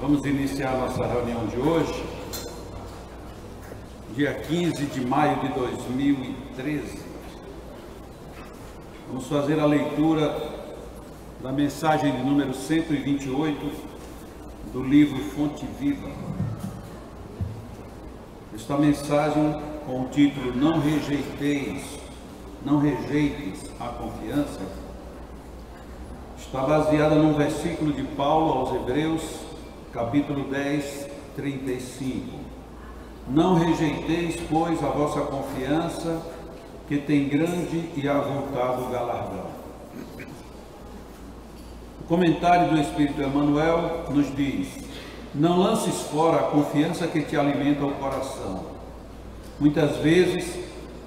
Vamos iniciar nossa reunião de hoje, dia 15 de maio de 2013. Vamos fazer a leitura da mensagem de número 128 do livro Fonte Viva. Esta mensagem, com o título Não rejeites a confiança, está baseada num versículo de Paulo aos Hebreus, capítulo 10, 35. Não rejeiteis, pois, a vossa confiança, que tem grande e avultado galardão. O comentário do Espírito Emmanuel nos diz: não lances fora a confiança que te alimenta o coração. Muitas vezes,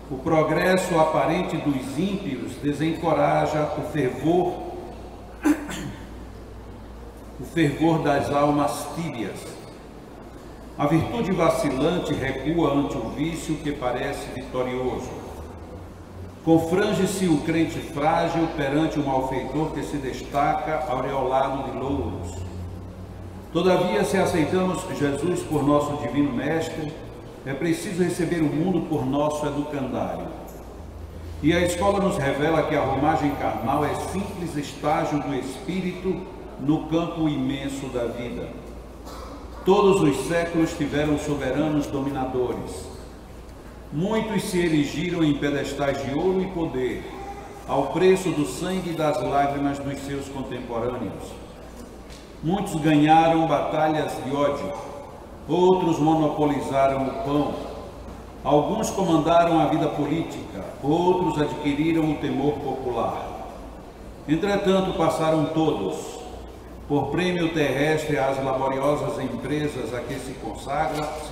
o progresso aparente dos ímpios desencoraja o fervor das almas tíbias. A virtude vacilante recua ante o vício que parece vitorioso. Confrange-se o crente frágil perante o malfeitor que se destaca aureolado de louros. Todavia, se aceitamos Jesus por nosso divino mestre, é preciso receber o mundo por nosso educandário. E a escola nos revela que a romagem carnal é simples estágio do espírito no campo imenso da vida. Todos os séculos tiveram soberanos dominadores. Muitos se erigiram em pedestais de ouro e poder, ao preço do sangue e das lágrimas dos seus contemporâneos. Muitos ganharam batalhas de ódio, outros monopolizaram o pão, alguns comandaram a vida política, outros adquiriram o temor popular. Entretanto, passaram todos, por prêmio terrestre às laboriosas empresas a que se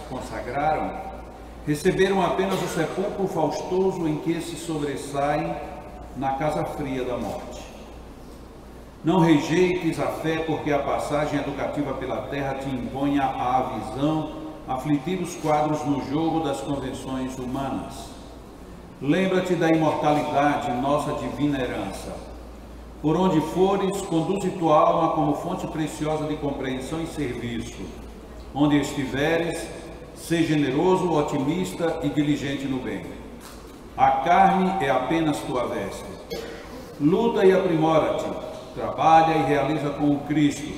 consagraram, receberam apenas o sepulcro faustoso em que se sobressaem na casa fria da morte. Não rejeites a fé, porque a passagem educativa pela terra te imponha à visão aflitivos quadros no jogo das convenções humanas. Lembra-te da imortalidade, nossa divina herança. Por onde fores, conduze tua alma como fonte preciosa de compreensão e serviço. Onde estiveres, seja generoso, otimista e diligente no bem. A carne é apenas tua veste. Luta e aprimora-te, trabalha e realiza com o Cristo,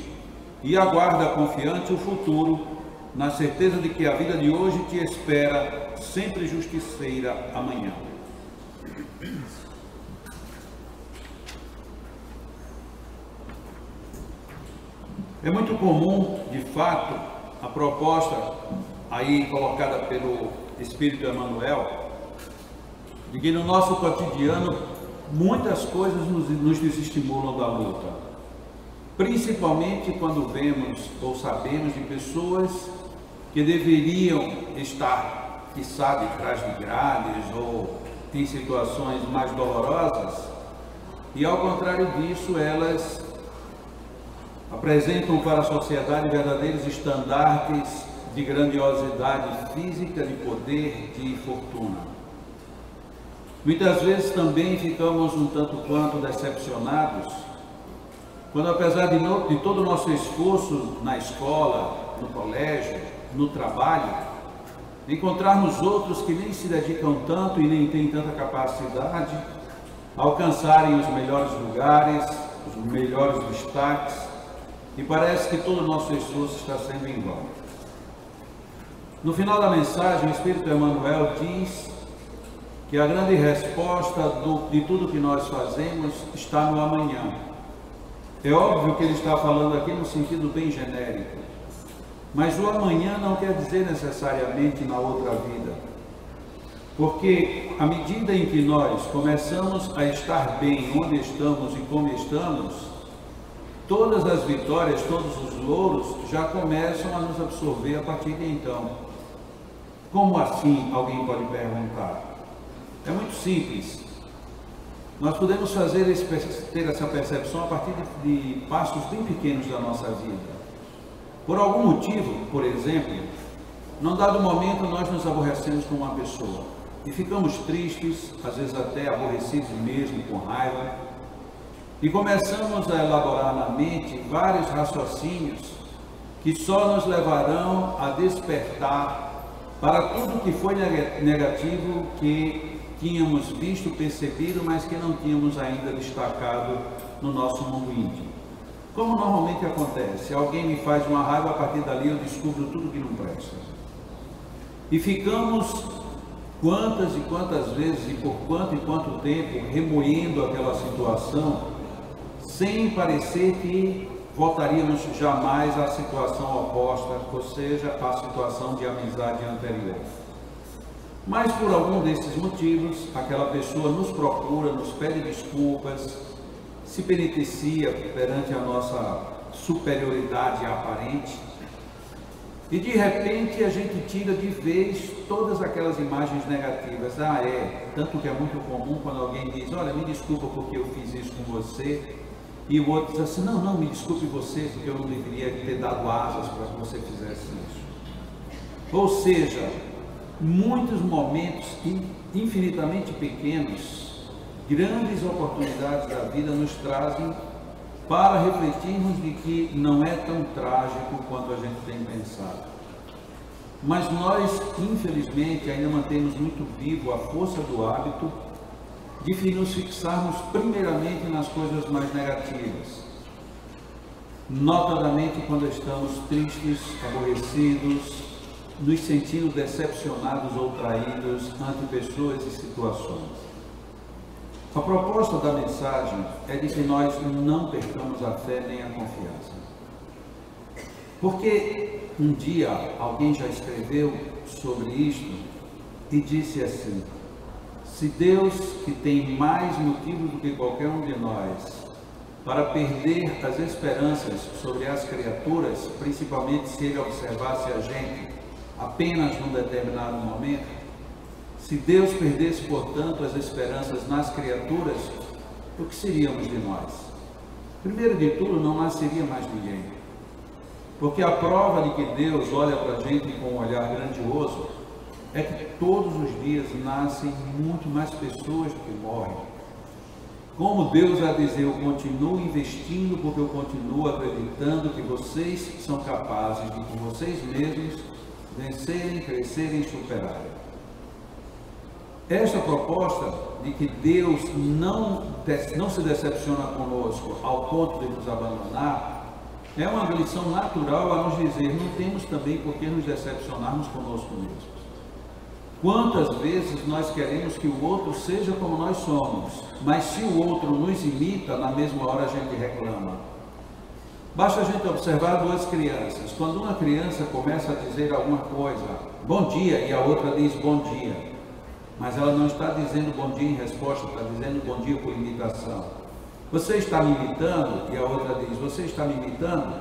e aguarda confiante o futuro, na certeza de que a vida de hoje te espera, sempre justiceira amanhã. É muito comum, de fato, a proposta aí colocada pelo Espírito Emmanuel, de que no nosso cotidiano muitas coisas nos desestimulam da luta, principalmente quando vemos ou sabemos de pessoas que deveriam estar, quiçá, de trás de grades ou em situações mais dolorosas, e ao contrário disso, elas apresentam para a sociedade verdadeiros estandartes de grandiosidade física, de poder, de fortuna. Muitas vezes também ficamos um tanto quanto decepcionados quando, apesar de todo o nosso esforço na escola, no colégio, no trabalho, encontrarmos outros que nem se dedicam tanto e nem têm tanta capacidade a alcançarem os melhores lugares, os melhores destaques, e parece que todo o nosso esforço está sendo em vão. No final da mensagem, o Espírito Emmanuel diz que a grande resposta de tudo que nós fazemos está no amanhã. É óbvio que ele está falando aqui no sentido bem genérico, mas o amanhã não quer dizer necessariamente na outra vida, porque à medida em que nós começamos a estar bem onde estamos e como estamos, todas as vitórias, todos os louros já começam a nos absorver a partir de então. Como assim? Alguém pode perguntar. É muito simples. Nós podemos ter essa percepção a partir de passos bem pequenos da nossa vida. Por algum motivo, por exemplo, num dado momento nós nos aborrecemos com uma pessoa e ficamos tristes, às vezes até aborrecidos mesmo, com raiva. e começamos a elaborar na mente vários raciocínios que só nos levarão a despertar para tudo que foi negativo que tínhamos visto, percebido, mas que não tínhamos ainda destacado no nosso mundo íntimo. Como normalmente acontece, alguém me faz uma raiva, a partir dali eu descubro tudo que não presta. E ficamos quantas e quantas vezes e por quanto e quanto tempo remoendo aquela situação, sem parecer que voltaríamos jamais à situação oposta, ou seja, à situação de amizade anterior. Mas por algum desses motivos, aquela pessoa nos procura, nos pede desculpas, se penitencia perante a nossa superioridade aparente, e de repente a gente tira de vez todas aquelas imagens negativas. Tanto que é muito comum quando alguém diz, olha, me desculpa porque eu fiz isso com você, e o outro diz assim, não, me desculpe você, porque eu não deveria ter dado asas para que você fizesse isso. Ou seja, muitos momentos infinitamente pequenos, grandes oportunidades da vida nos trazem para refletirmos de que não é tão trágico quanto a gente tem pensado. Mas nós, infelizmente, ainda mantemos muito vivo a força do hábito de nos fixarmos primeiramente nas coisas mais negativas, notadamente quando estamos tristes, aborrecidos, nos sentindo decepcionados ou traídos ante pessoas e situações. A proposta da mensagem é de que nós não percamos a fé nem a confiança. Porque um dia alguém já escreveu sobre isto e disse assim: se Deus, que tem mais motivos do que qualquer um de nós para perder as esperanças sobre as criaturas, principalmente se Ele observasse a gente apenas num determinado momento, se Deus perdesse, portanto, as esperanças nas criaturas, o que seríamos de nós? Primeiro de tudo, não nasceria mais ninguém. Porque a prova de que Deus olha para a gente com um olhar grandioso é que todos os dias nascem muito mais pessoas do que morrem. Como Deus vai dizer, eu continuo investindo porque eu continuo acreditando que vocês são capazes de, por vocês mesmos, vencerem, crescerem e superarem. Esta proposta de que Deus não se decepciona conosco ao ponto de nos abandonar, é uma lição natural a nos dizer, não temos também por que nos decepcionarmos conosco mesmos. Quantas vezes nós queremos que o outro seja como nós somos, mas se o outro nos imita, na mesma hora a gente reclama. Basta a gente observar duas crianças. Quando uma criança começa a dizer alguma coisa, bom dia, e a outra diz bom dia, mas ela não está dizendo bom dia em resposta, está dizendo bom dia por imitação. Você está me imitando? E a outra diz, você está me imitando?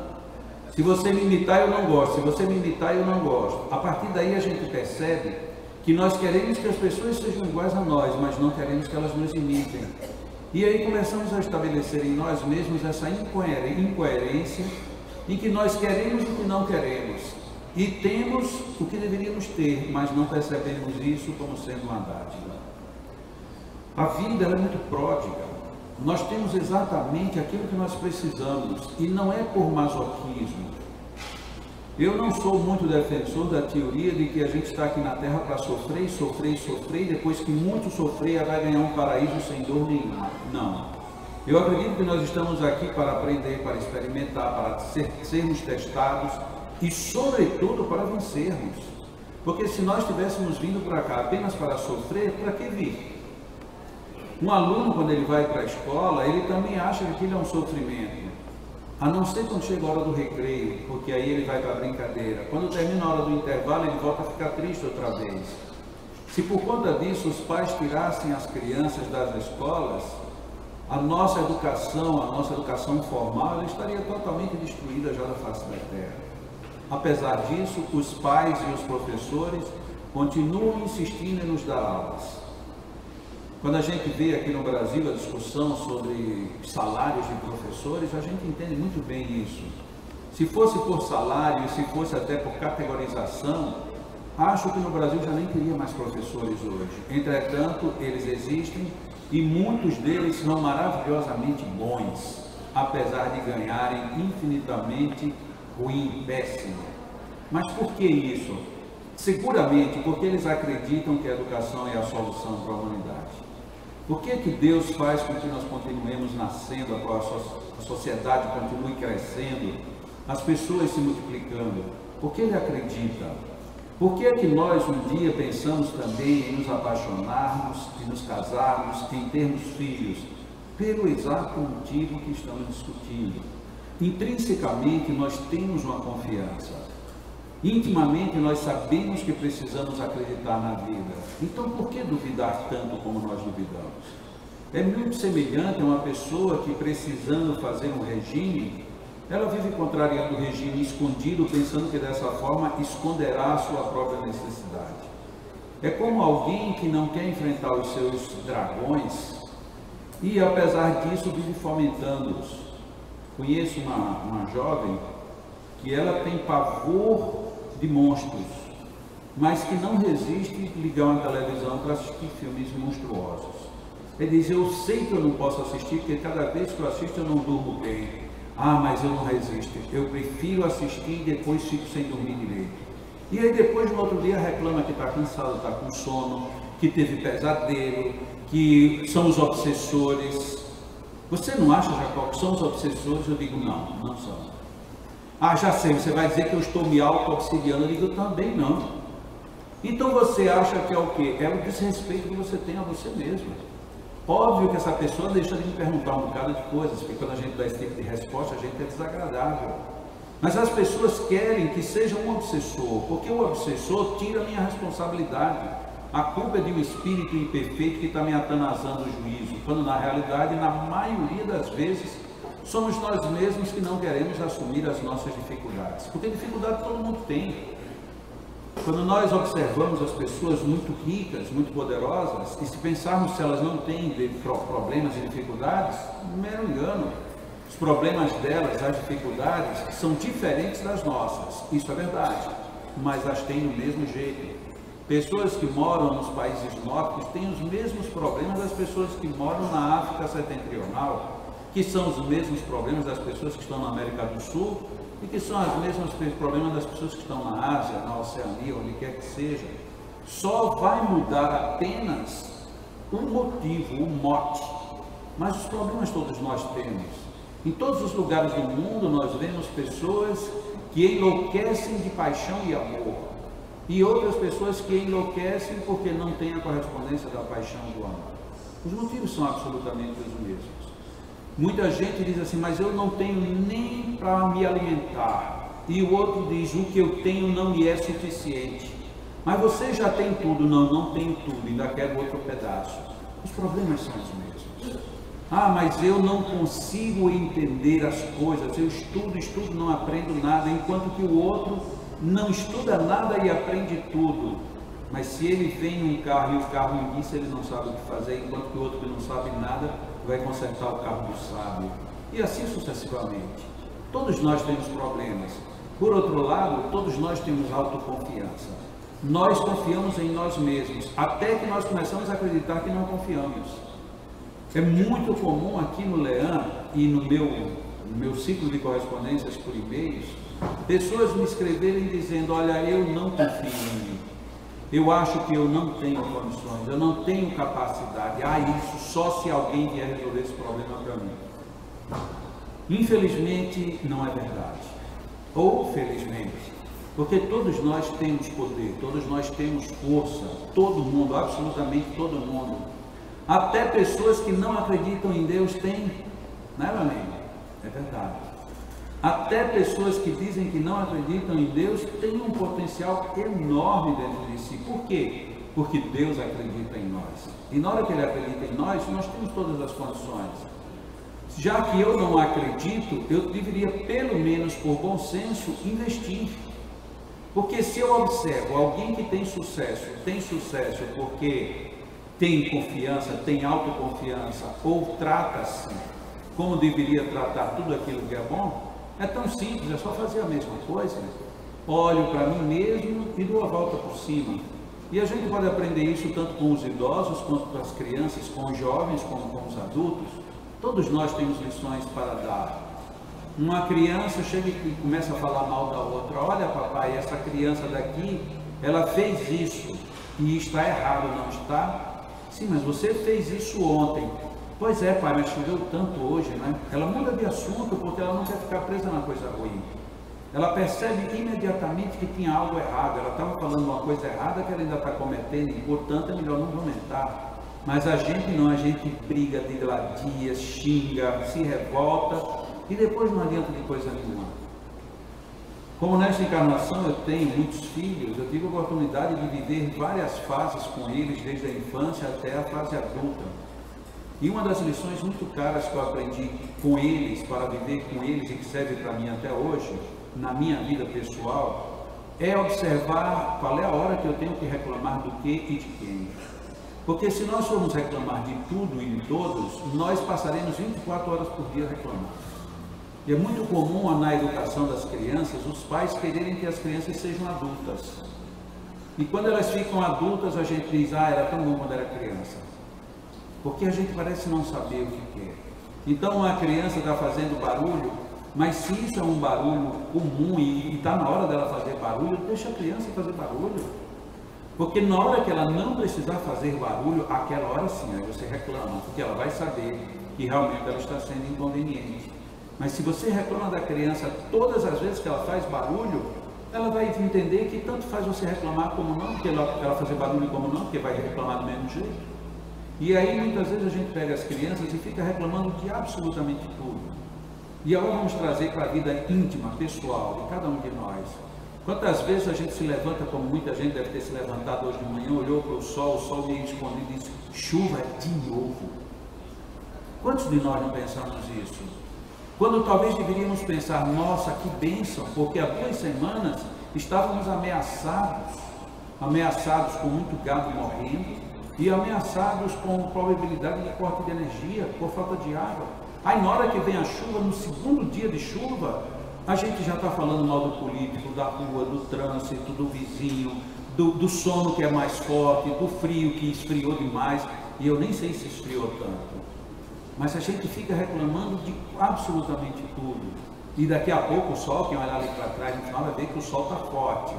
Se você me imitar, eu não gosto. Se você me imitar, eu não gosto. A partir daí a gente percebe que nós queremos que as pessoas sejam iguais a nós, mas não queremos que elas nos imitem. E aí começamos a estabelecer em nós mesmos essa incoerência em que nós queremos o que não queremos. E temos o que deveríamos ter, mas não percebemos isso como sendo uma dádiva. A vida é muito pródiga. Nós temos exatamente aquilo que nós precisamos, e não é por masoquismo. Eu não sou muito defensor da teoria de que a gente está aqui na Terra para sofrer, sofrer, sofrer, e depois que muito sofrer, vai ganhar um paraíso sem dor nenhuma. Não. Eu acredito que nós estamos aqui para aprender, para experimentar, para sermos testados, e sobretudo para vencermos. Porque se nós estivéssemos vindo para cá apenas para sofrer, para que vir? Um aluno, quando ele vai para a escola, ele também acha que aquilo é um sofrimento. A não ser quando chega a hora do recreio, porque aí ele vai para a brincadeira. Quando termina a hora do intervalo, ele volta a ficar triste outra vez. Se por conta disso os pais tirassem as crianças das escolas, a nossa educação informal, ela estaria totalmente destruída já da face da terra. Apesar disso, os pais e os professores continuam insistindo em nos dar aulas. Quando a gente vê aqui no Brasil a discussão sobre salários de professores, a gente entende muito bem isso. Se fosse por salário, se fosse até por categorização, acho que no Brasil já nem teria mais professores hoje. Entretanto, eles existem e muitos deles são maravilhosamente bons, apesar de ganharem infinitamente ruim, péssimo. Mas por que isso? Seguramente porque eles acreditam que a educação é a solução para a humanidade. Por que Deus faz com que nós continuemos nascendo, a sociedade continue crescendo, as pessoas se multiplicando? Porque Ele acredita. Por que nós um dia pensamos também em nos apaixonarmos, em nos casarmos, em termos filhos? Pelo exato motivo que estamos discutindo. Intrinsecamente nós temos uma confiança. Intimamente nós sabemos que precisamos acreditar na vida. Então por que duvidar tanto como nós duvidamos? É muito semelhante a uma pessoa que, precisando fazer um regime, ela vive contrariando o regime escondido, pensando que dessa forma esconderá a sua própria necessidade. É como alguém que não quer enfrentar os seus dragões e, apesar disso, vive fomentando-os. Conheço uma jovem que ela tem pavor de monstros, mas que não resiste ligar uma televisão para assistir filmes monstruosos. Ele diz: eu sei que eu não posso assistir, porque cada vez que eu assisto eu não durmo bem. Ah, mas eu não resisto, eu prefiro assistir e depois fico sem dormir direito. E aí depois no outro dia reclama que está cansado, está com sono, que teve pesadelo, que são os obsessores. Você não acha, Jacó, que são os obsessores? Eu digo: não, não são. Ah, já sei, você vai dizer que eu estou me auto-obsidiando. Eu digo: eu também não. Então você acha que é o quê? É o desrespeito que você tem a você mesmo. Óbvio que essa pessoa deixa de me perguntar um bocado de coisas, porque quando a gente dá esse tipo de resposta, a gente é desagradável. Mas as pessoas querem que seja um obsessor, porque o obsessor tira a minha responsabilidade. A culpa é de um espírito imperfeito que está me atanazando o juízo, quando na realidade, na maioria das vezes, somos nós mesmos que não queremos assumir as nossas dificuldades. Porque dificuldade todo mundo tem. Quando nós observamos as pessoas muito ricas, muito poderosas, e se pensarmos se elas não têm problemas e dificuldades, mero engano. Os problemas delas, as dificuldades, são diferentes das nossas. Isso é verdade, mas as têm do mesmo jeito. Pessoas que moram nos países nórdicos têm os mesmos problemas das pessoas que moram na África setentrional, que são os mesmos problemas das pessoas que estão na América do Sul e que são os mesmos problemas das pessoas que estão na Ásia, na Oceania, onde quer que seja. Só vai mudar apenas um motivo, um mote, mas os problemas todos nós temos. Em todos os lugares do mundo nós vemos pessoas que enlouquecem de paixão e amor, e outras pessoas que enlouquecem porque não têm a correspondência da paixão e do amor. Os motivos são absolutamente os mesmos. Muita gente diz assim: mas eu não tenho nem para me alimentar. E o outro diz: o que eu tenho não me é suficiente. Mas você já tem tudo. Não, não tenho tudo, ainda quero outro pedaço. Os problemas são os mesmos. Ah, mas eu não consigo entender as coisas. Eu estudo, não aprendo nada. Enquanto que o outro não estuda nada e aprende tudo. Mas se ele vem num carro e o carro inicia, ele não sabe o que fazer, enquanto que o outro que não sabe nada vai consertar o carro do sábio. E assim sucessivamente. Todos nós temos problemas. Por outro lado, todos nós temos autoconfiança. Nós confiamos em nós mesmos, até que nós começamos a acreditar que não confiamos. É muito comum aqui no Leão e no meu ciclo de correspondências por e-mails, pessoas me escreverem dizendo: olha, eu não confio em mim. Eu acho que eu não tenho condições, eu não tenho capacidade. Ah, isso só se alguém vier resolver esse problema para mim. Infelizmente, não é verdade. Ou felizmente, porque todos nós temos poder, todos nós temos força, todo mundo, absolutamente todo mundo. Até pessoas que não acreditam em Deus têm, né, Valene? É verdade. Até pessoas que dizem que não acreditam em Deus têm um potencial enorme dentro de si. Por quê? Porque Deus acredita em nós. E na hora que Ele acredita em nós, nós temos todas as condições. Já que eu não acredito, eu deveria, pelo menos por bom senso, investir. Porque se eu observo alguém que tem sucesso porque tem confiança, tem autoconfiança, ou trata-se como deveria tratar tudo aquilo que é bom, é tão simples, é só fazer a mesma coisa. Olho para mim mesmo e dou a volta por cima. E a gente pode aprender isso tanto com os idosos, quanto com as crianças, com os jovens, como com os adultos. Todos nós temos lições para dar. Uma criança chega e começa a falar mal da outra. Olha, papai, essa criança daqui, ela fez isso e está errado, não está? Sim, mas você fez isso ontem. Pois é, pai, mas choveu tanto hoje, né? Ela muda de assunto porque ela não quer ficar presa na coisa ruim. Ela percebe imediatamente que tinha algo errado. Ela estava falando uma coisa errada que ela ainda está cometendo e, portanto, é melhor não comentar. Mas a gente não, a gente briga, digladia, xinga, se revolta e depois não adianta de coisa nenhuma. Como nesta encarnação eu tenho muitos filhos, eu tive a oportunidade de viver várias fases com eles, desde a infância até a fase adulta. E uma das lições muito caras que eu aprendi com eles, para viver com eles e que serve para mim até hoje, na minha vida pessoal, é observar qual é a hora que eu tenho que reclamar do que e de quem. Porque se nós formos reclamar de tudo e de todos, nós passaremos 24 horas por dia reclamando. E é muito comum na educação das crianças, os pais quererem que as crianças sejam adultas. E quando elas ficam adultas, a gente diz, era tão bom quando era criança. Porque a gente parece não saber o que quer. Então uma criança está fazendo barulho, mas se isso é um barulho comum e está na hora dela fazer barulho, deixa a criança fazer barulho. Porque na hora que ela não precisar fazer barulho, aquela hora sim, aí você reclama, porque ela vai saber que realmente ela está sendo inconveniente. Mas se você reclama da criança todas as vezes que ela faz barulho, ela vai entender que tanto faz você reclamar como não, porque ela fazer barulho como não, porque vai reclamar do mesmo jeito. E aí muitas vezes a gente pega as crianças e fica reclamando de absolutamente tudo. E agora vamos trazer para a vida íntima, pessoal, de cada um de nós. Quantas vezes a gente se levanta, como muita gente deve ter se levantado hoje de manhã, olhou para o sol meio escondido e disse, chuva de novo. Quantos de nós não pensamos isso? Quando talvez deveríamos pensar, nossa, que bênção, porque há 2 semanas estávamos ameaçados com muito gado morrendo e ameaçados com probabilidade de corte de energia por falta de água. Aí na hora que vem a chuva, no segundo dia de chuva, a gente já está falando mal do político, da rua, do trânsito, do vizinho, do sono que é mais forte, do frio que esfriou demais, e eu nem sei se esfriou tanto. Mas a gente fica reclamando de absolutamente tudo. E daqui a pouco o sol, quem olhar ali para trás no final vai ver que o sol está forte.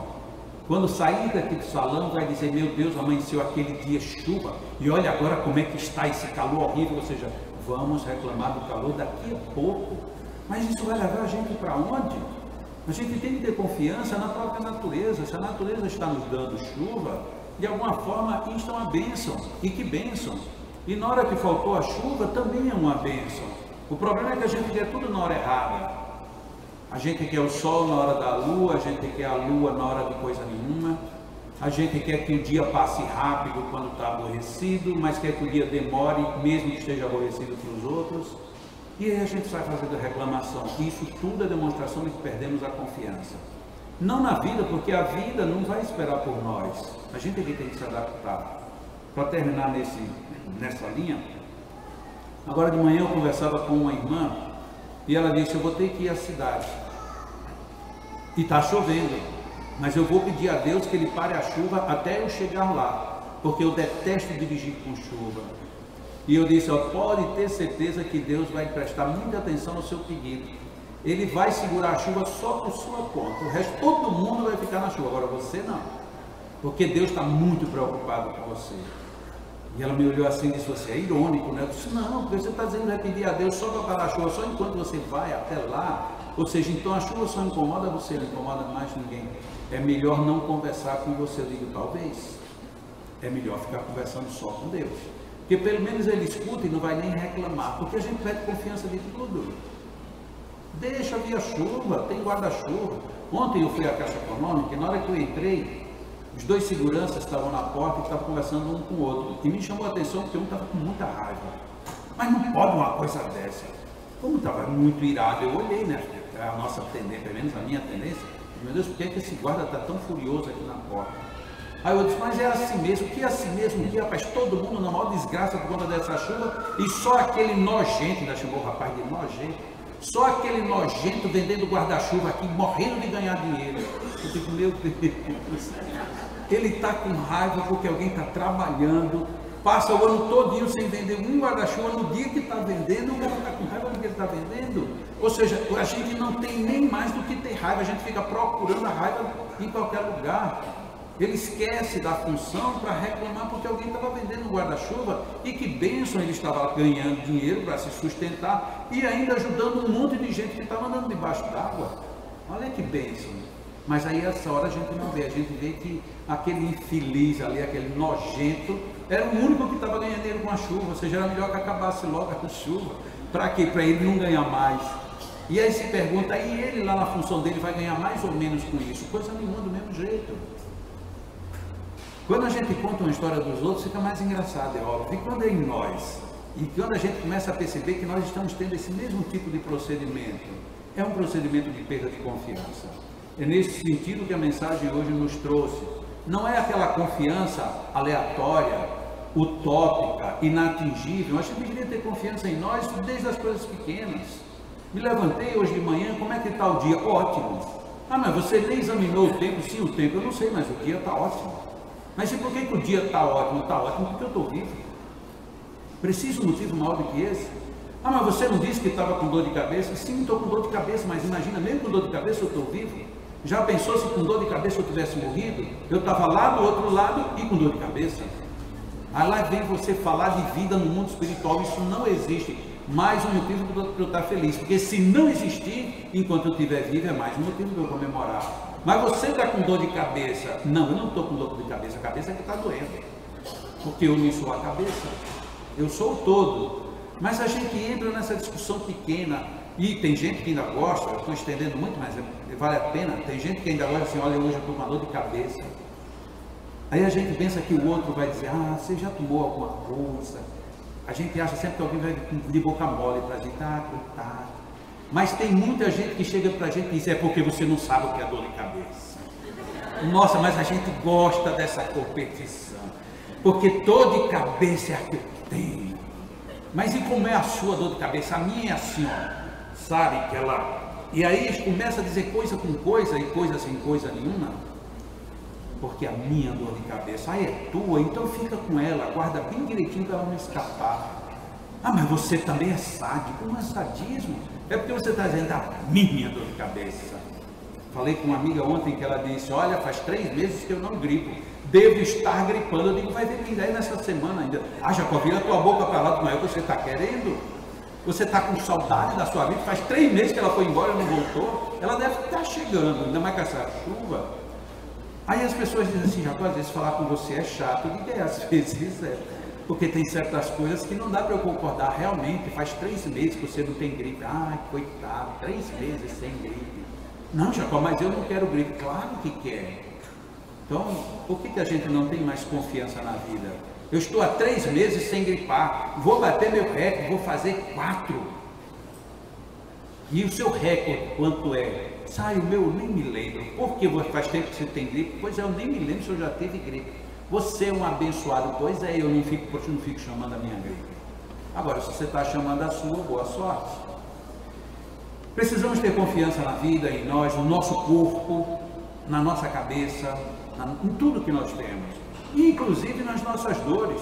Quando sair daqui do salão vai dizer, meu Deus, amanheceu aquele dia chuva, e olha agora como é que está esse calor horrível, ou seja, vamos reclamar do calor daqui a pouco. Mas isso vai levar a gente para onde? A gente tem que ter confiança na própria natureza. Se a natureza está nos dando chuva, de alguma forma isso é uma bênção. E que bênção! E na hora que faltou a chuva, também é uma bênção. O problema é que a gente quer tudo na hora errada. A gente quer o sol na hora da lua, a gente quer a lua na hora de coisa nenhuma. A gente quer que o dia passe rápido quando está aborrecido, mas quer que o dia demore, mesmo que esteja aborrecido para os outros. E aí a gente sai fazendo reclamação. Isso tudo é demonstração de que perdemos a confiança. Não na vida, porque a vida não vai esperar por nós. A gente é que tem que se adaptar. Para terminar nessa linha, agora de manhã eu conversava com uma irmã e ela disse, eu vou ter que ir à cidade. E está chovendo, mas eu vou pedir a Deus que Ele pare a chuva até eu chegar lá, porque eu detesto dirigir com chuva. E eu disse, pode ter certeza que Deus vai prestar muita atenção no seu pedido. Ele vai segurar a chuva só por sua conta. O resto, todo mundo vai ficar na chuva. Agora você não. Porque Deus está muito preocupado com você. E ela me olhou assim e disse, você é irônico, né? Eu disse, não, porque você está dizendo que vai pedir a Deus só para parar a chuva, só enquanto você vai até lá. Ou seja, então a chuva só incomoda você, não incomoda mais ninguém. É melhor não conversar com você. Eu digo, talvez. É melhor ficar conversando só com Deus. Porque pelo menos Ele escuta e não vai nem reclamar, porque a gente perde confiança de tudo. Deixa vir a chuva, tem guarda-chuva. Ontem eu fui à Caixa Econômica e na hora que eu entrei, os 2 seguranças estavam na porta e estavam conversando um com o outro. E me chamou a atenção porque um estava com muita raiva. Mas não pode uma coisa dessa. Como estava muito irado, eu olhei, né? A nossa tendência, pelo menos a minha tendência, meu Deus, por que esse guarda está tão furioso aqui na porta? Aí eu disse, mas é assim mesmo, que é assim mesmo, que rapaz, todo mundo na maior desgraça por conta dessa chuva, e só aquele nojento, ainda chamou o rapaz de nojento, só aquele nojento vendendo guarda-chuva aqui, morrendo de ganhar dinheiro. Eu digo, meu Deus, Ele está com raiva porque alguém está trabalhando, passa o ano todinho sem vender um guarda-chuva, no dia que está vendendo, o cara está com raiva porque ele está vendendo. Ou seja, a gente não tem nem mais do que ter raiva, a gente fica procurando a raiva em qualquer lugar. Ele esquece da função para reclamar porque alguém estava vendendo um guarda-chuva, e que bênção, ele estava ganhando dinheiro para se sustentar e ainda ajudando um monte de gente que estava andando debaixo d'água. Olha que bênção. Mas aí essa hora a gente não vê, a gente vê que aquele infeliz ali, aquele nojento, era o único que estava ganhando dinheiro com a chuva. Ou seja, era melhor que acabasse logo a chuva. Para quê? Para ele não ganhar mais. E aí se pergunta, e ele lá na função dele vai ganhar mais ou menos com isso? Coisa nenhuma, do mesmo jeito. Quando a gente conta uma história dos outros, fica mais engraçado, é óbvio. E quando é em nós, e quando a gente começa a perceber que nós estamos tendo esse mesmo tipo de procedimento, é um procedimento de perda de confiança. É nesse sentido que a mensagem hoje nos trouxe. Não é aquela confiança aleatória, utópica, inatingível. A gente deveria ter confiança em nós desde as coisas pequenas. Me levantei hoje de manhã, como é que está o dia? Ótimo. Ah, mas você nem examinou o tempo? Sim, o tempo eu não sei, mas o dia está ótimo. Mas e por que o dia está ótimo? Está ótimo porque eu estou vivo. Preciso um motivo maior do que esse? Ah, mas você não disse que estava com dor de cabeça? Sim, estou com dor de cabeça, mas imagina, mesmo com dor de cabeça eu estou vivo. Já pensou se com dor de cabeça eu tivesse morrido? Eu estava lá do outro lado e com dor de cabeça. Aí lá vem você falar de vida no mundo espiritual, isso não existe. Mais um motivo para eu estar feliz, porque se não existir, enquanto eu estiver vivo, é mais um motivo para eu comemorar. Mas você está com dor de cabeça? Não, eu não estou com dor de cabeça, a cabeça é que está doendo, porque eu não sou a cabeça, eu sou o todo. Mas a gente entra nessa discussão pequena, e tem gente que ainda gosta, eu estou estendendo muito, mas vale a pena, tem gente que ainda gosta assim, olha, hoje eu estou com uma dor de cabeça. Aí a gente pensa que o outro vai dizer, ah, você já tomou alguma coisa? A gente acha sempre que alguém vai de boca mole para a gente, ah, coitado. Mas tem muita gente que chega para a gente e diz, é porque você não sabe o que é dor de cabeça. Nossa, mas a gente gosta dessa competição, porque dor de cabeça é a que eu tenho. Mas e como é a sua dor de cabeça? A minha é assim, ó, sabe, que ela... E aí começa a dizer coisa com coisa e coisa sem coisa nenhuma. Porque a minha dor de cabeça, ah, é tua, então fica com ela, guarda bem direitinho para ela não escapar. Ah, mas você também é sádico. Não é sadismo, é porque você está dizendo a minha dor de cabeça. Falei com uma amiga ontem que ela disse, olha, faz 3 meses que eu não gripo, devo estar gripando. Eu digo, vai ver quem daí nessa semana ainda. Ah, Jacó, vira a tua boca para lá, não é o que você está querendo? Você está com saudade da sua vida, faz 3 meses que ela foi embora e não voltou. Ela deve estar chegando, ainda mais com essa chuva. Aí as pessoas dizem assim, Jacó, às vezes falar com você é chato. Eu digo, às vezes é, porque tem certas coisas que não dá para eu concordar. Realmente, faz 3 meses que você não tem gripe. Ai, coitado, 3 meses sem gripe. Não, Jacó, mas eu não quero gripe. Claro que quer. Então, por que a gente não tem mais confiança na vida? Eu estou há 3 meses sem gripar, vou bater meu recorde, vou fazer 4. E o seu recorde quanto é? Sai, o meu eu nem me lembro. Porque faz tempo que você tem gripe? Pois é, eu nem me lembro se eu já tive gripe. Você é um abençoado. Pois é, eu não fico chamando a minha gripe. Agora, se você está chamando a sua, boa sorte. Precisamos ter confiança na vida, em nós, no nosso corpo, na nossa cabeça, em tudo que nós temos. E inclusive nas nossas dores.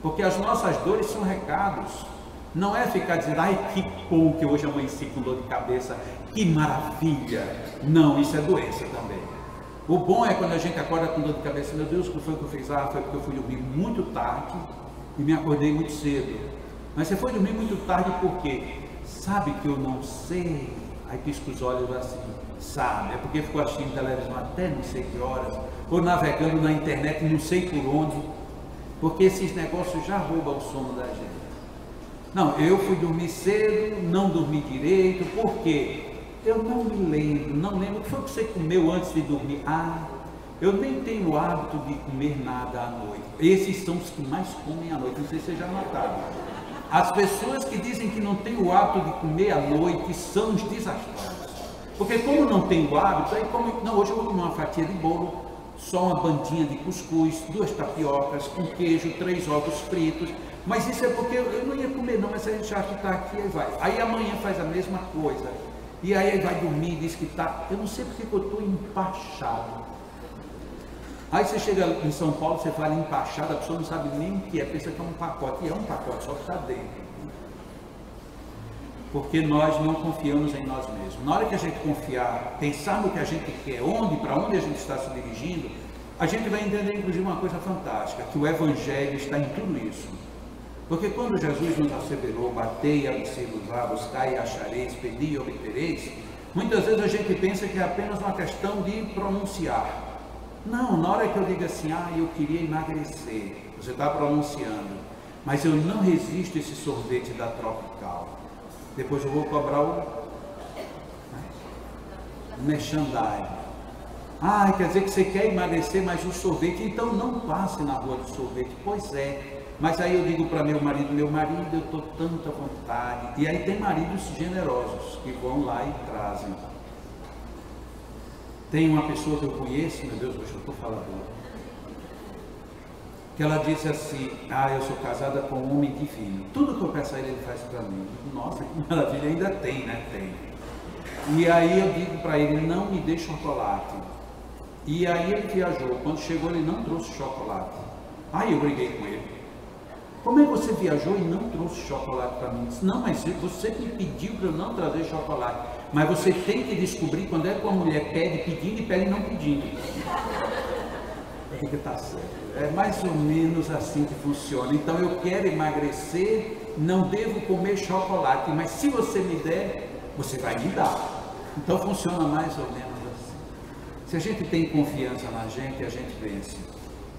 Porque as nossas dores são recados. Não é ficar dizendo, ai que bom que hoje amanheci com dor de cabeça, que maravilha. Não, isso é doença também. O bom é quando a gente acorda com dor de cabeça, meu Deus, o que foi que eu fiz? Ah, foi porque eu fui dormir muito tarde e me acordei muito cedo. Mas você foi dormir muito tarde por quê? Sabe que eu não sei. Aí pisca os olhos assim, sabe? É porque ficou assistindo televisão até não sei que horas, ou navegando na internet não sei por onde, porque esses negócios já roubam o sono da gente. Não, eu fui dormir cedo, não dormi direito, por quê? Eu não me lembro, não lembro. O que foi que você comeu antes de dormir? Ah, eu nem tenho o hábito de comer nada à noite. Esses são os que mais comem à noite, não sei se vocês já notaram. As pessoas que dizem que não têm o hábito de comer à noite são os desastrados. Porque como não tem o hábito, aí come, não, hoje eu vou comer uma fatia de bolo, só uma bandinha de cuscuz, 2 tapiocas, com queijo, 3 ovos fritos. Mas isso é porque eu não ia comer não, mas a gente acha que está aqui, aí vai. Aí amanhã faz a mesma coisa. E aí vai dormir e diz que está... Eu não sei porque eu estou empachado. Aí você chega em São Paulo, você fala empachada, a pessoa não sabe nem o que é, pensa que é um pacote, e é um pacote, só que está dentro. Porque nós não confiamos em nós mesmos. Na hora que a gente confiar, pensar no que a gente quer, para onde a gente está se dirigindo, a gente vai entender inclusive uma coisa fantástica, que o Evangelho está em tudo isso. Porque quando Jesus nos asseverou, batei a vos-á, buscai e achareis, pedi e obtereis, muitas vezes a gente pensa que é apenas uma questão de pronunciar. Não, na hora que eu digo assim, eu queria emagrecer, você está pronunciando, mas eu não resisto a esse sorvete da Tropical. Depois eu vou cobrar o merchandising. Quer dizer que você quer emagrecer, mas o sorvete, então não passe na rua de sorvete. Pois é, mas aí eu digo para meu marido, eu estou tanta vontade. E aí tem maridos generosos que vão lá e trazem. Tem uma pessoa que eu conheço, meu Deus, hoje eu estou falador, que ela disse assim, eu sou casada com um homem divino, tudo que eu peço a ele, ele faz para mim. Nossa, que maravilha, ainda tem, né? Tem. E aí eu digo para ele, não me dê chocolate. E aí ele viajou, quando chegou ele não trouxe chocolate. Aí eu briguei com ele. Como é que você viajou e não trouxe chocolate para mim? Disse, não, mas você me pediu para eu não trazer chocolate. Mas você tem que descobrir quando é que uma mulher pede pedindo e pede não pedindo. Que está certo. É mais ou menos assim que funciona. Então eu quero emagrecer, não devo comer chocolate, mas se você me der, você vai me dar. Então funciona mais ou menos assim. Se a gente tem confiança na gente, a gente vence.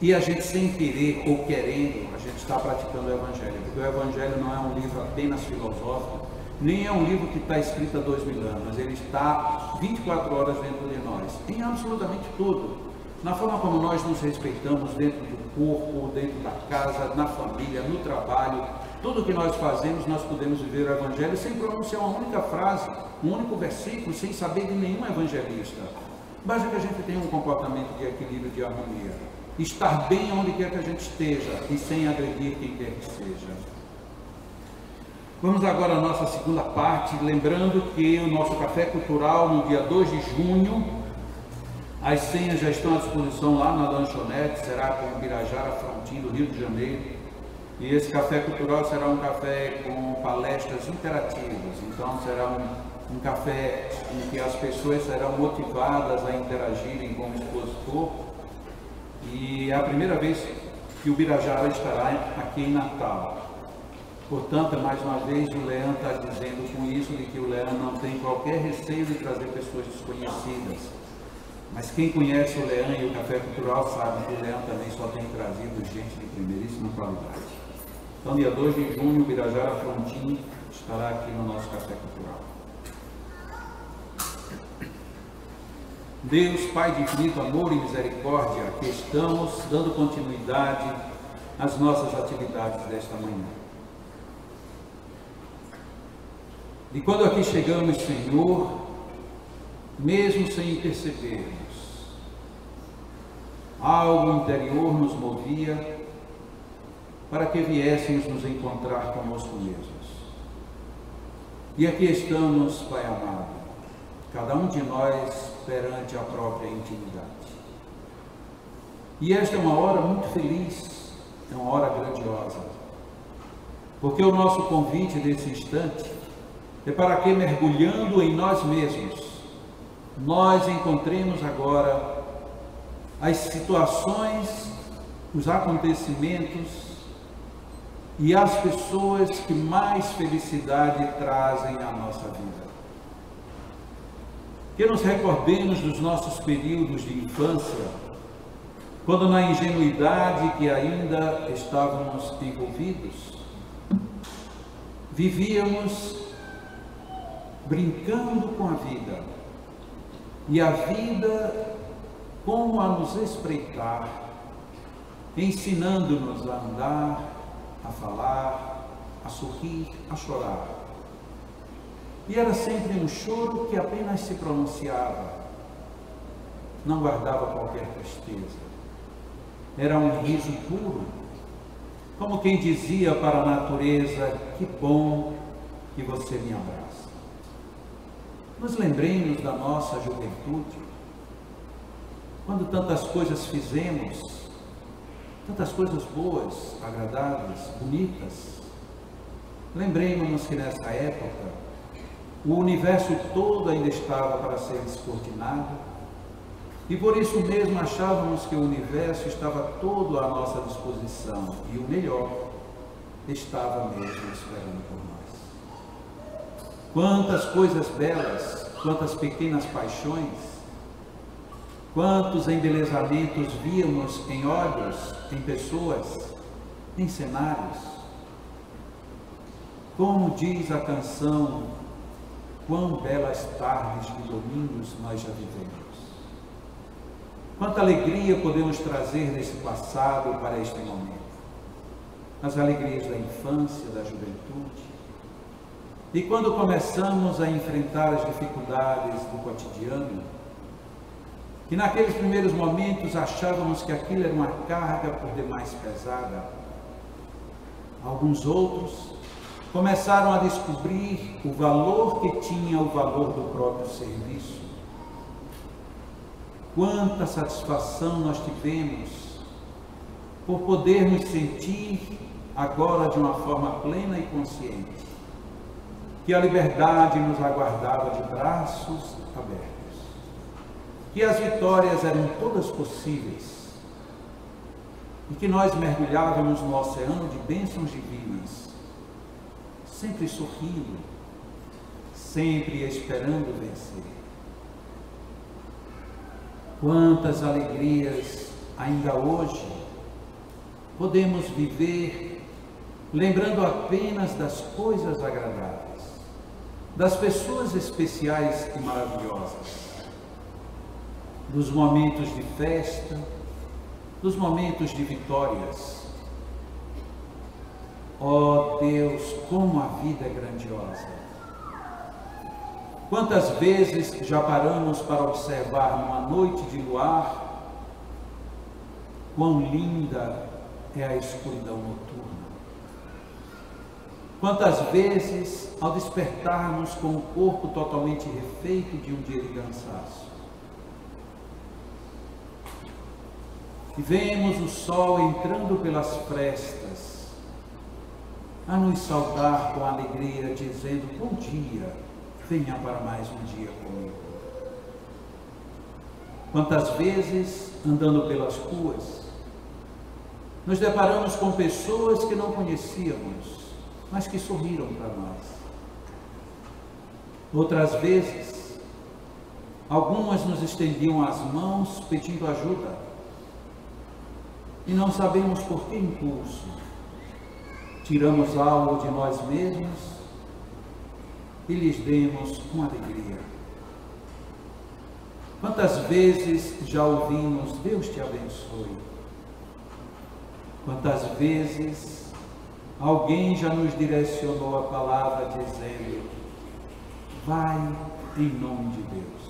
E a gente sem querer ou querendo, a gente está praticando o Evangelho. Porque o Evangelho não é um livro apenas filosófico, nem é um livro que está escrito há 2000 anos, mas ele está 24 horas dentro de nós, em absolutamente tudo. Na forma como nós nos respeitamos dentro do corpo, dentro da casa, na família, no trabalho, tudo que nós fazemos, nós podemos viver o Evangelho sem pronunciar uma única frase, um único versículo, sem saber de nenhum evangelista. Basta que a gente tenha um comportamento de equilíbrio, de harmonia. Estar bem onde quer que a gente esteja e sem agredir quem quer que seja. Vamos agora à nossa segunda parte, lembrando que o nosso café cultural no dia 2 de junho, as senhas já estão à disposição lá na lanchonete, será com o Birajara Frontin do Rio de Janeiro. E esse café cultural será um café com palestras interativas, então será um café em que as pessoas serão motivadas a interagirem com o expositor. E é a primeira vez que o Birajara estará aqui em Natal. Portanto, mais uma vez, o Leandro está dizendo com isso de que o Leandro não tem qualquer receio de trazer pessoas desconhecidas. Mas quem conhece o Leandro e o Café Cultural sabe que o Leandro também só tem trazido gente de primeiríssima qualidade. Então, dia 2 de junho, o Birajara Frontin estará aqui no nosso Café Cultural. Deus, Pai de infinito amor e misericórdia, aqui estamos dando continuidade às nossas atividades desta manhã. E quando aqui chegamos, Senhor, mesmo sem percebermos, algo interior nos movia para que viéssemos nos encontrar conosco mesmos. E aqui estamos, Pai amado, cada um de nós perante a própria intimidade. E esta é uma hora muito feliz, é uma hora grandiosa, porque o nosso convite nesse instante é para que, mergulhando em nós mesmos, nós encontremos agora as situações, os acontecimentos e as pessoas que mais felicidade trazem à nossa vida. Que nos recordemos dos nossos períodos de infância, quando na ingenuidade que ainda estávamos envolvidos, vivíamos brincando com a vida, e a vida como a nos espreitar, ensinando-nos a andar, a falar, a sorrir, a chorar. E era sempre um choro que apenas se pronunciava, não guardava qualquer tristeza. Era um riso puro, como quem dizia para a natureza: que bom que você me abraça. Nos lembremos da nossa juventude, quando tantas coisas fizemos, tantas coisas boas, agradáveis, bonitas, lembremos-nos que nessa época o universo todo ainda estava para ser descortinado e por isso mesmo achávamos que o universo estava todo à nossa disposição e o melhor estava mesmo esperando por nós. Quantas coisas belas, quantas pequenas paixões, quantos embelezamentos víamos em olhos, em pessoas, em cenários. Como diz a canção, quão belas tardes de domingos nós já vivemos. Quanta alegria podemos trazer desse passado para este momento. As alegrias da infância, da juventude. E quando começamos a enfrentar as dificuldades do cotidiano, e naqueles primeiros momentos achávamos que aquilo era uma carga por demais pesada, alguns outros começaram a descobrir o valor que tinha o valor do próprio serviço. Quanta satisfação nós tivemos por podermos sentir agora de uma forma plena e consciente que a liberdade nos aguardava de braços abertos, que as vitórias eram todas possíveis e que nós mergulhávamos no oceano de bênçãos divinas, sempre sorrindo, sempre esperando vencer. Quantas alegrias ainda hoje podemos viver lembrando apenas das coisas agradáveis, das pessoas especiais e maravilhosas, dos momentos de festa, dos momentos de vitórias. Ó Deus, como a vida é grandiosa! Quantas vezes já paramos para observar numa noite de luar quão linda é a escuridão noturna? Quantas vezes, ao despertarmos com o corpo totalmente refeito de um dia de cansaço, e vemos o sol entrando pelas frestas, a nos saudar com alegria, dizendo: bom dia, venha para mais um dia comigo. Quantas vezes, andando pelas ruas, nos deparamos com pessoas que não conhecíamos, mas que sorriram para nós. Outras vezes, algumas nos estendiam as mãos pedindo ajuda, e não sabemos por que impulso tiramos algo de nós mesmos e lhes demos com alegria. Quantas vezes já ouvimos: Deus te abençoe? Quantas vezes alguém já nos direcionou a palavra dizendo: vai em nome de Deus?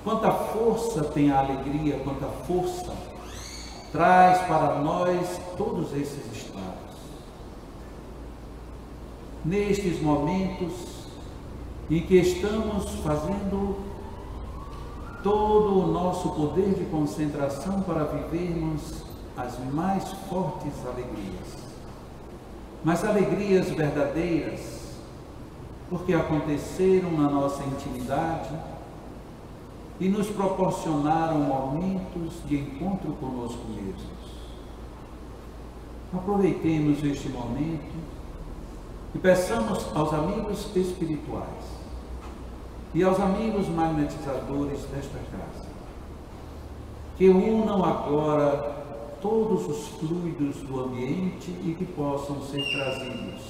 Quanta força tem a alegria, quanta força traz para nós todos esses estados. Nestes momentos em que estamos fazendo todo o nosso poder de concentração para vivermos as mais fortes alegrias, mas alegrias verdadeiras, porque aconteceram na nossa intimidade e nos proporcionaram momentos de encontro conosco mesmos. Aproveitemos este momento e peçamos aos amigos espirituais e aos amigos magnetizadores desta casa que unam agora todos os fluidos do ambiente e que possam ser trazidos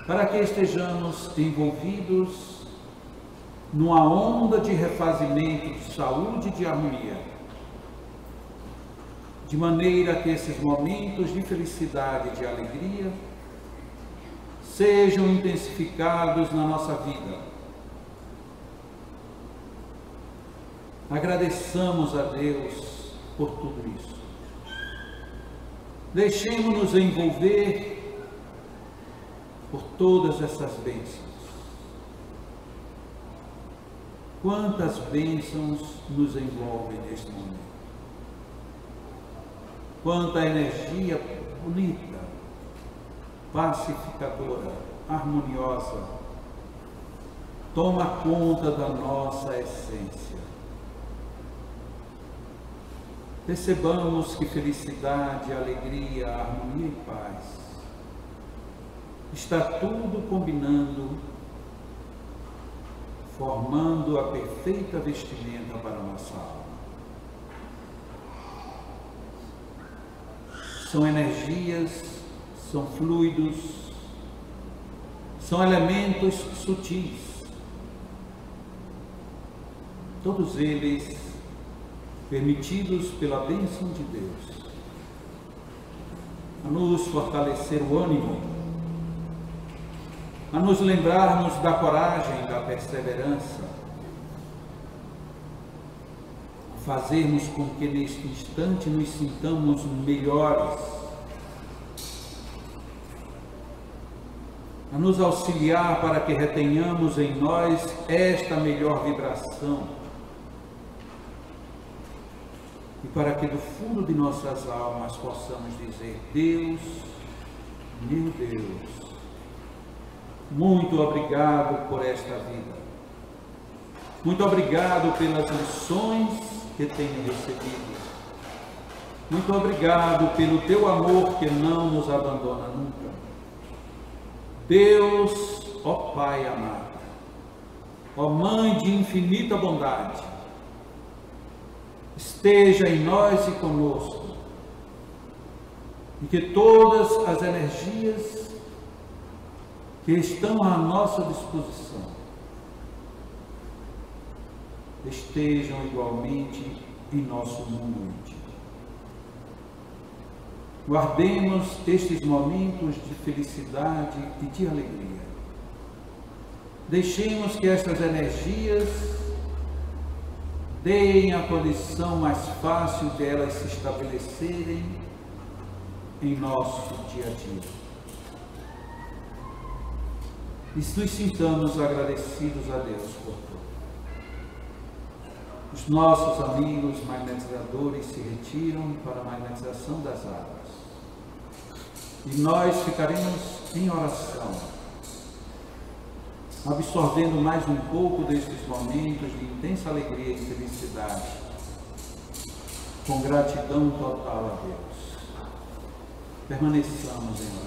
para que estejamos envolvidos numa onda de refazimento, de saúde e de harmonia, de maneira que esses momentos de felicidade e de alegria sejam intensificados na nossa vida. Agradeçamos a Deus por tudo isso. Deixemos-nos envolver por todas essas bênçãos. Quantas bênçãos nos envolvem neste momento. Quanta energia bonita, pacificadora, harmoniosa, toma conta da nossa essência. Percebamos que felicidade, alegria, harmonia e paz está tudo combinando, formando a perfeita vestimenta para a nossa alma. São energias, são fluidos, são elementos sutis. Todos eles permitidos pela bênção de Deus, a nos fortalecer o ânimo, a nos lembrarmos da coragem, da perseverança, a fazermos com que neste instante nos sintamos melhores, a nos auxiliar para que retenhamos em nós esta melhor vibração, e para que do fundo de nossas almas possamos dizer: Deus, meu Deus, muito obrigado por esta vida. Muito obrigado pelas lições que tenho recebido. Muito obrigado pelo teu amor que não nos abandona nunca. Deus, ó Pai amado, ó Mãe de infinita bondade, esteja em nós e conosco, e que todas as energias que estão à nossa disposição estejam igualmente em nosso mundo íntimo. Guardemos estes momentos de felicidade e de alegria. Deixemos que estas energias deem a condição mais fácil de elas se estabelecerem em nosso dia a dia. E nos sintamos agradecidos a Deus por tudo. Os nossos amigos magnetizadores se retiram para a magnetização das águas. E nós ficaremos em oração, absorvendo mais um pouco destes momentos de intensa alegria e felicidade, com gratidão total a Deus. Permaneçamos em oração.